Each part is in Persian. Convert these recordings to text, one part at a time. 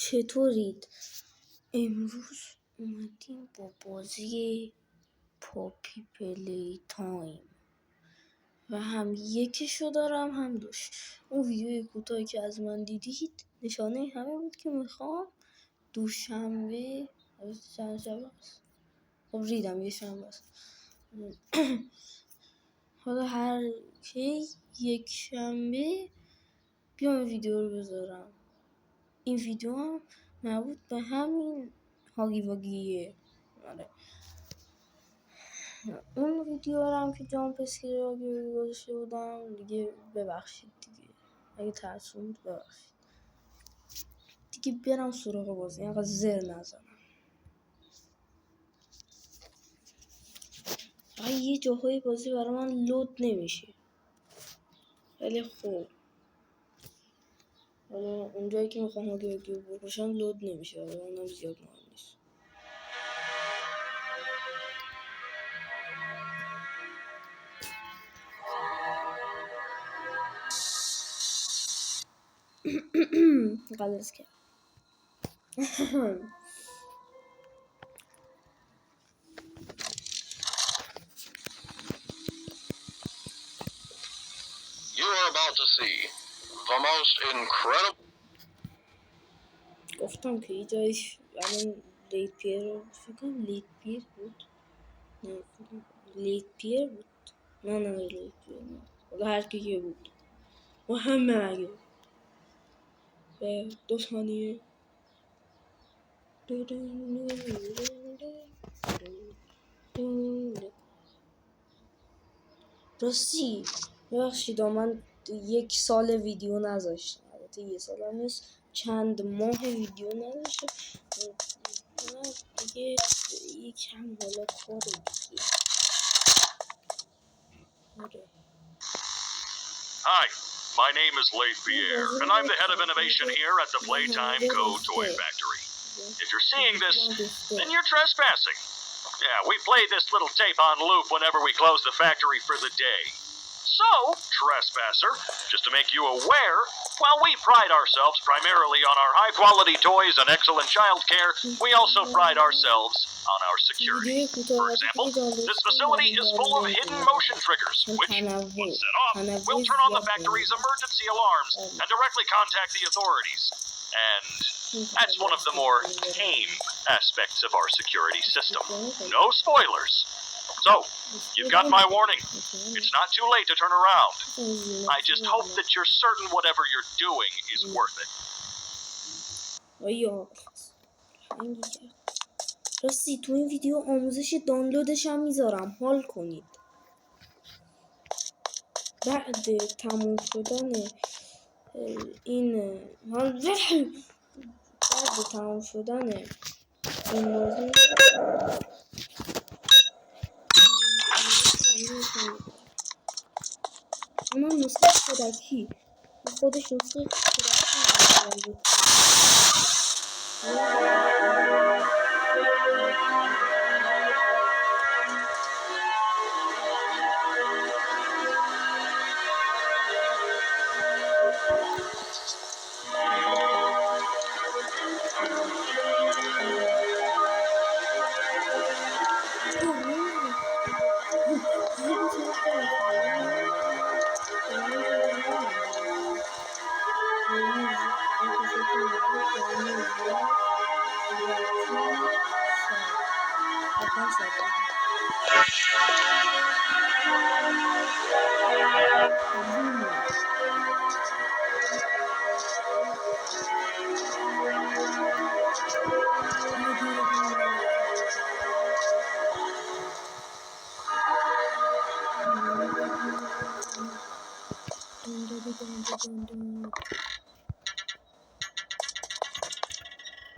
چطورید؟ امروز اومدیم با بازی پاپی پلی تایم و هم یکیشو دارم هم دوش. اون ویدیوی کوتاهی که از من دیدید نشانه همه بود که میخوام دوشنبه چند شنبه است. خب ریدم یه شنبه است. حالا هر کی یک شنبه بیام ویدیو رو بذارم. این ویدیو هم مربوط به همین هاگی واگیه. آره. اون ویدیو رو هم که جامپ اسکری رو گذاشته بودم دیگه ببخشید دیگه اگه ترسوند ببخشید دیگه. برم سراغ بازی اینقدر زر نزنم. یه جاهای بازی برای من لود نمیشه ولی خب حالا اونجایی که میخوام هاگی واگی رو بکشم لود نمیشه ولی اونم زیاد مهم نیست. غلط کرد. You are about to see the most incredible. گفتم که یه جایش الان لیت پیر فکرم لیت پیر بود. نه لیت پیر بود. نه لیت پیر نه. حالا هر کی بود و همه مگه به 2 ثانیه راستی ببخشید من 1 سال ویدیو نذاشتم. البته 1 سال هم نیست چند ماه ویدیو نذاشتم دیگه. یکم حالا کار دیگه. Hi, my name is Leith Pierre, and I'm the head of innovation here at the Playtime Co. Toy Factory. If you're seeing this, then you're trespassing. Yeah, we play this little tape on loop whenever we close the factory for the day. So, trespasser, just to make you aware, while we pride ourselves primarily on our high-quality toys and excellent child care, we also pride ourselves on our security. For example, this facility is full of hidden motion triggers, which, once set off, will turn on the factory's emergency alarms and directly contact the authorities. And that's one of the more tame aspects of our security system. No spoilers. So, you've got my warning. It's not too late to turn around. I just hope that you're certain whatever you're doing is worth it. راستی تو این ویدیو آموزش دانلودش هم میذارم حال کنید. بعد تموم شدن این بعد تموم شدن این موضوع اونم نسخه کودکی خودش نسخه کودکی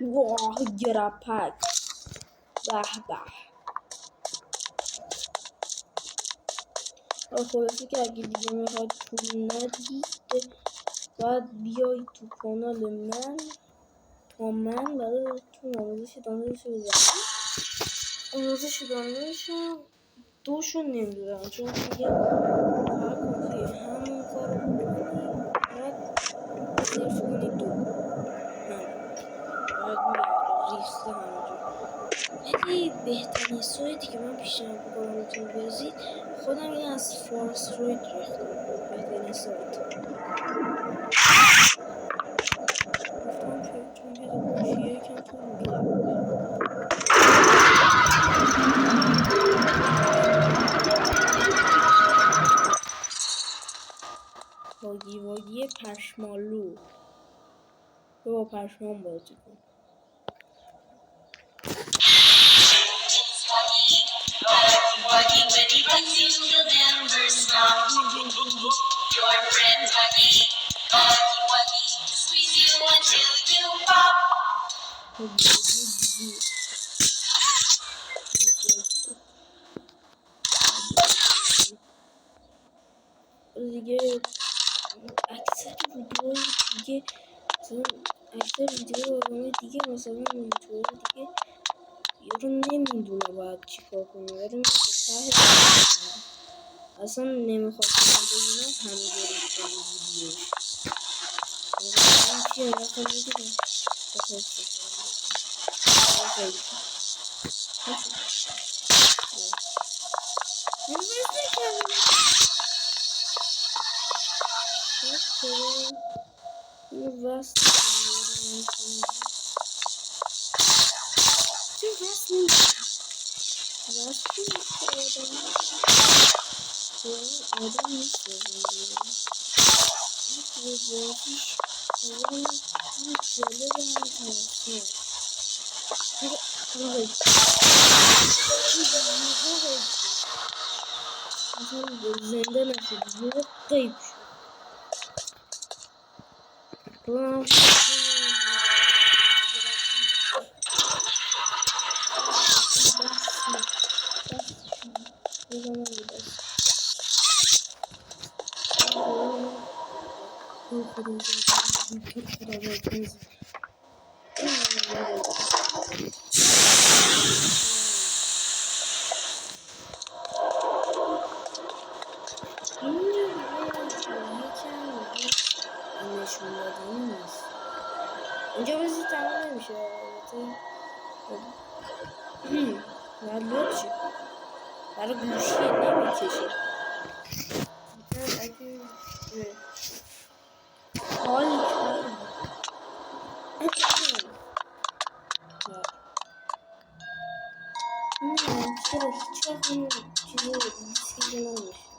واه گرپک به به. خلاصه که اگه دیگه میخواد پول ندید باید بیای تو کانال من تا من براتون آموزش دانلودش بذارم. آموزش دانلودشم دوشون نمیدونم چون دیگه فقط کافیه همون کارو بکنی بعد سرچ کنی 2. بهترین سایتی که من پیشنهاد میکنم بهتون برسید خودم این از فارس روید ریختم بهترین سایت گفتم که چون که گوشی یکم طول میکشه واگی پشمالو با پشمان بازی کن Wuggy, wuggy, runs you to Denver stop. Your friend Wuggy, Wuggy, Wuggy, squeeze you until you pop. دیگه اکثر ویدیوهای دیگه اکثر ویدیوهای دیگه مثلا یوتیوبر دیگه یارو نمیدونه باید چیکار کنه ولی من ته اصلا نمیخواستم ببینم همینجوری کنم ویدیوش این چیه رفتم میدونم زنده نشد یه قیب شد نشون دادنی نیست اینجا بازی تمام نمیشه البته باید لود شد برای گوشی نمیکشه حال چرا هیچ وقت این چیز دیسکی نمیشه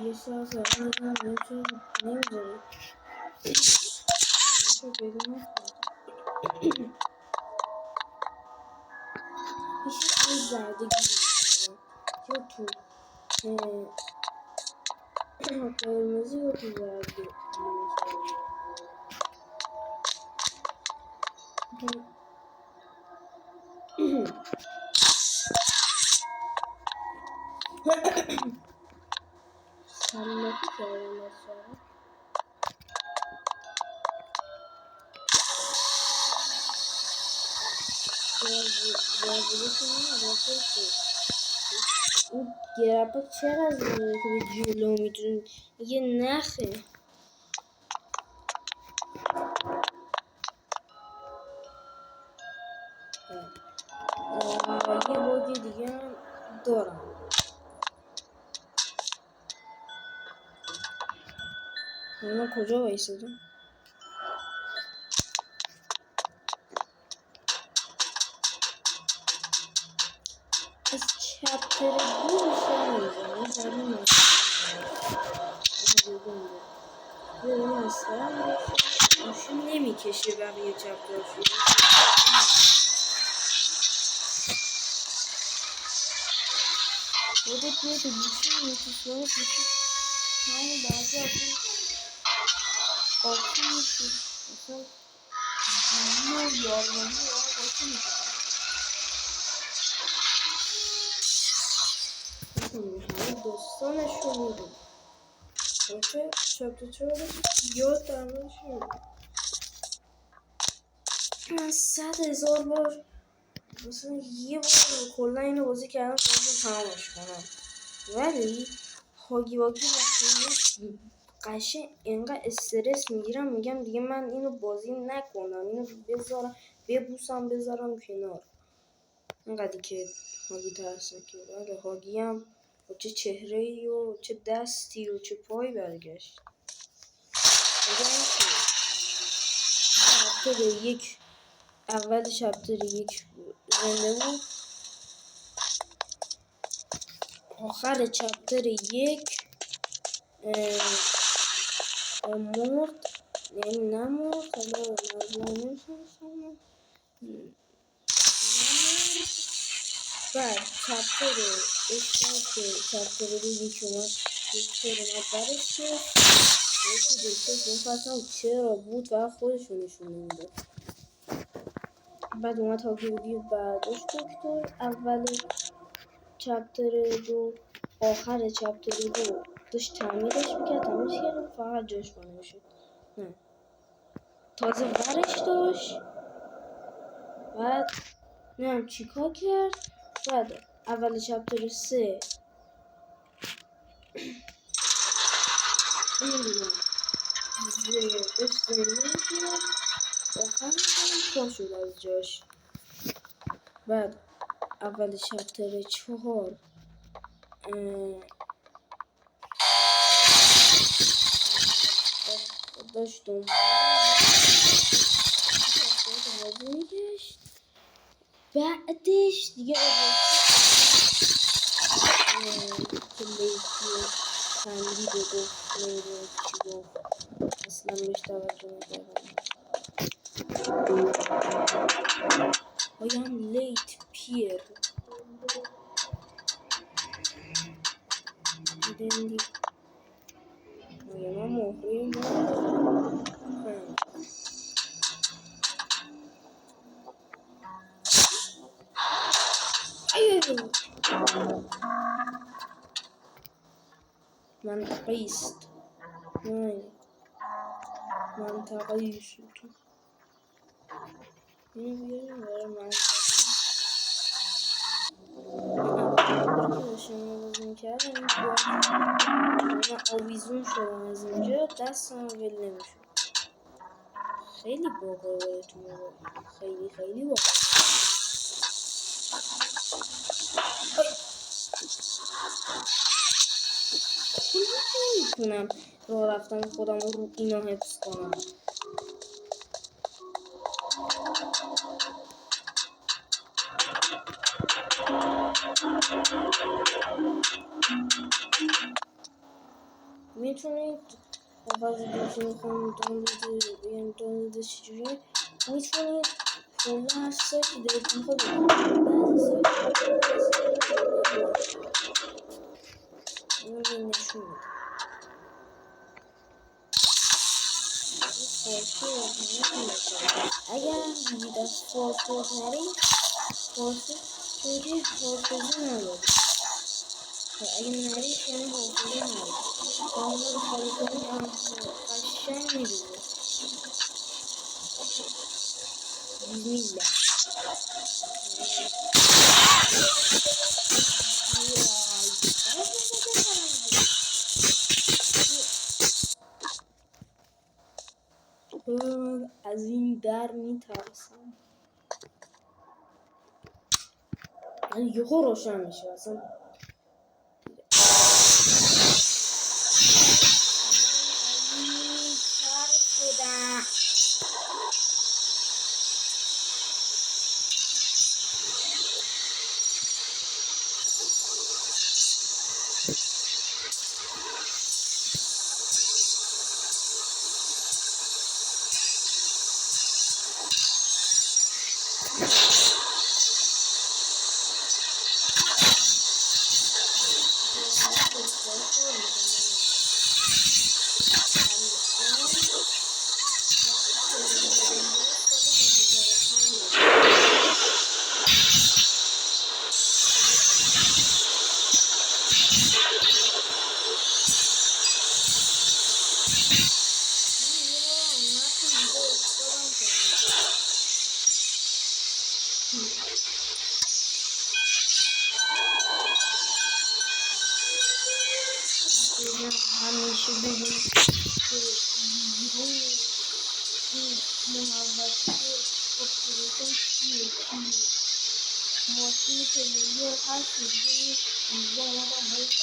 یه ساعت اول نمیذاره میشه خیلی زردگی میکنم یا تو قرمزی یا تو زردگی سلافی کردم مثلا اون گربه چرا از که به جلو میتونه یه نخه یه باگی دیگه هم دارم من کجا بایستدم از چپتر دو بیشتر نمیزنم این مسخره ماشین نمیکشه بقیه چپتر شده خودت بیاد و گوشی میکشه گوشی همون بعضی اصلا قاطی میشه اصلا جوری و یارمانی قاطی میشه داستانش رو میدون بچه چپتر چرا یاد درمانش میدون من 100,000 بار مثلا یه بار کلا اینو بازی کردم خواستم تمامش کنم، ولی هاگی واگی وقتی قشنگ اینقدر استرس میگیرم میگم دیگه من اینو بازی نکنم، اینو بذارم ببوسم بذارم کنار. اینقدری که هاگی ترسناکه. ولی هاگی هم با چه چهره‌ای و چه دستی و چه پایی برگشت. میگم که چپتر یک، اول چپتر یک زنده بود، آخر چپتر یک مرد، یعنی نمرد، حالا مظلوم نمیشن بعد چپتر چپتر رو یکی اومد دکتر اومد برش گفت یکی دکتر نفرستم چرا بود و خودشون نشون نمیده. بعد اومد هاگی برداشت دکتر اول چپتر دو، آخر چپتر دو داشت تعمیرش میکرد، تعمیرش کرد فقط جاش بانه شد، نه تازه ورش داشت. بعد نمیم چیکار کرد. بعد اول چپتر سه نمیدونم داشت زنده میکرد، آخر پا شد از جاش. بعد اول چپتر چهار داشت دنبال بازی میگشت. بعدش دیگه که لیکی خندید و گفت نمیدونم چی گفت، اصلا بهش توجه نکردم. هایم لیت پیر دیدن هایم مهره منطقه است، منطقه است تو اینو بیاریم برای منطقه که داشتم بازی میکردم. این من آویزون شدم از اینجا، دستم ول نمیشد. خیلی باگاه تو موبایل، خیلی باگاه. نمیتونم راه رفتن خودم رو اینا حفظ کنم. میتونید آغاز دوستون خواهم دانلود چجوریه، میتونید کلا هر سایتی دلتون خود بعضی اینو به نشون میده. اگر دیدید از فارسی نرید، فارسی چونکه حافظه نداره، اگه نرید یعنی حافظه نداره. دانلود خالی کنید قشنگ میدونه. بیسمیلله. من از این در میترسم، یهو روشن میشه اصلا. همیشه ببینید که این محوطه اپریشن چیه ماشین پلیر هر چیزی اینجا آمدن باید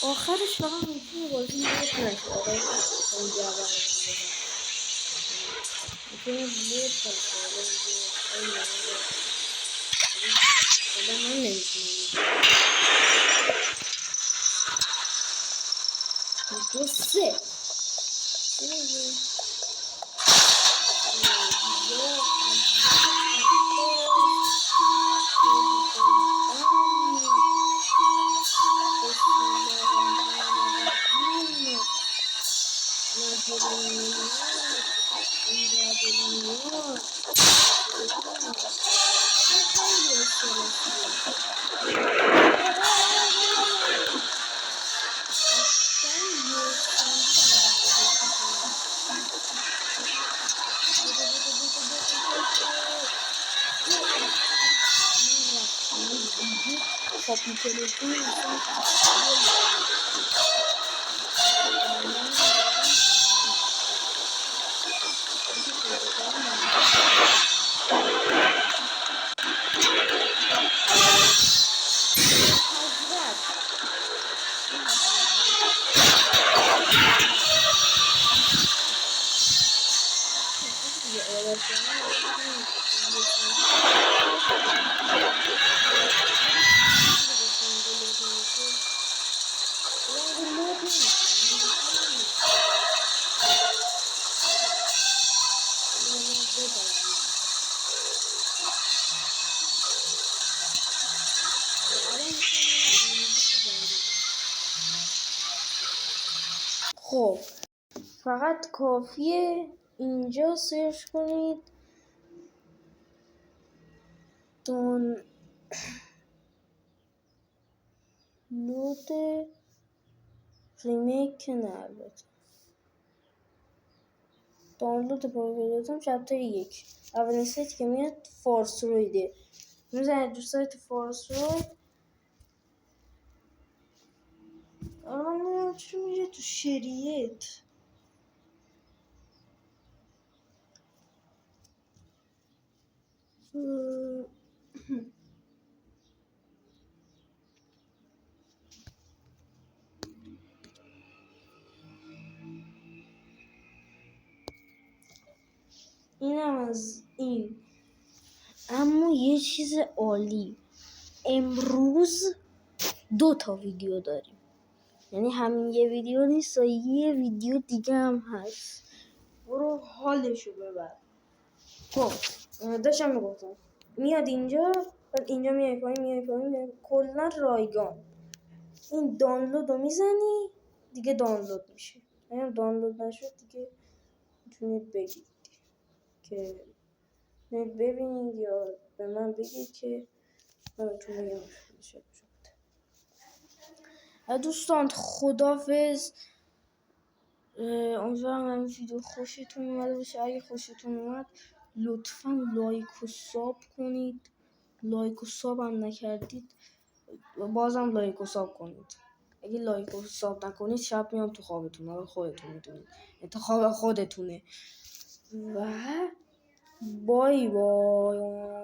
آخرش فقط میتونی بازی لیت نشه آقای اون جواب میتونی لیت نشه من نمیتونم دوسته خب فقط کافیه اینجا سرچ کنید دانلود ریمیک نه البته دانلود پاکیزم چپتر 1 اولین سایتی که میاد فارس رویده میزنید دو سایت فارس روید من نمیدونم چرا میره تو شریعت اینم از این. اما یه چیز عالی امروز 2 تا ویدیو داریم یعنی همین یه ویدیو نیست یه ویدیو دیگه هم هست برو حالشو ببر. خب داشتم میگفتم میاد اینجا بعد اینجا میای پایین کلا رایگان این دانلود رو میزنی دیگه دانلود میشه اگه دانلود نشد دیگه میتونید بگید که ببینید یا به من بگید که من بهتون بگم شد. دوستان خداحافظ. امیدوارم این ویدیو خوشتون اومده باشه. اگه خوشتون اومد لطفا لایک و ساب کنید. لایک و ساب هم نکردید بازم لایک و ساب کنید. اگه لایک و ساب نکنید شب میام تو خوابتون. حالا خودتون میدونید انتخاب خودتونه و بای بای.